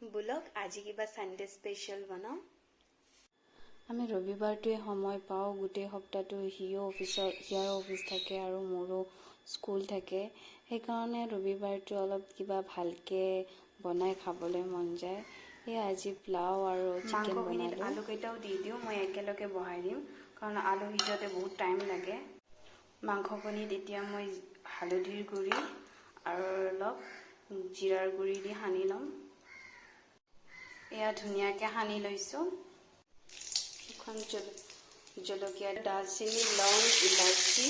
Bullock আজি কিবা Sunday special বনাও। আমি ৰবিবাৰটোৱে সময় পাওঁ, গোটেই সপ্তাহটো সিয়াৰ অফিচ থাকে আৰু মোৰো স্কুল থাকে। সেইকাৰণে ৰবিবাৰটো অলপ কিবা ভালকৈ বনাই খাবলৈ মন যায়। এই আজি পোলাও আৰু চিকেন বনালোঁ। আলুকেইটাও দি দিওঁ, মই একেলগে বহাই দিম কাৰণ আলু সিজাওঁতে বহুত টাইম লাগে। মাংসখিনিত এতিয়া মই হালধিৰ গুড়ি আৰু অলপ জিৰাৰ গুড়ি দি সানি ল'ম। এয়া ধুনীয়াকৈ সানি লৈছোঁ। এখন জলকীয়া, দালচেনি, লং, ইলাচি,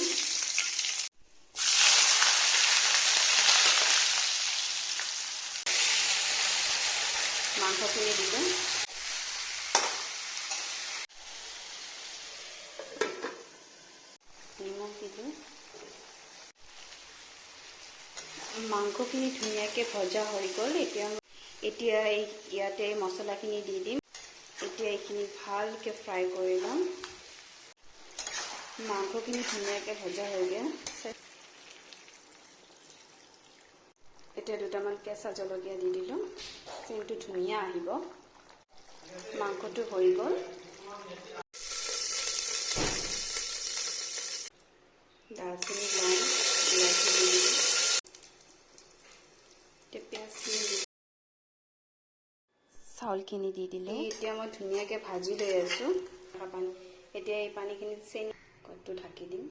মাংসখিনি দিলোঁ। নিমখ দিলোঁ। মাংসখিনি ধুনীয়াকৈ ভজা হৈ গ'ল। এতিয়া ইয়াতে মছলাখিনি দি দিম। এতিয়া এইখিনি ভালকৈ ফ্ৰাই কৰি ল'ম। মাংসখিনি ধুনীয়াকৈ ভজা হৈ গ'ল। এতিয়া দুটামান কেঁচা জলকীয়া দি দিলোঁ, চেণ্টটো ধুনীয়া আহিব। মাংসটো হৈ গ'ল। দালচেনি, লং, ইলাচি দি দিলোঁ। এতিয়া পিঁয়াজখিনি দি চাউলখিনি দি দিলোঁ। এতিয়া মই ধুনীয়াকৈ ভাজি লৈ আছোঁ। এতিয়া এই পানীখিনি চেনি কটটো ঢাকি দিম।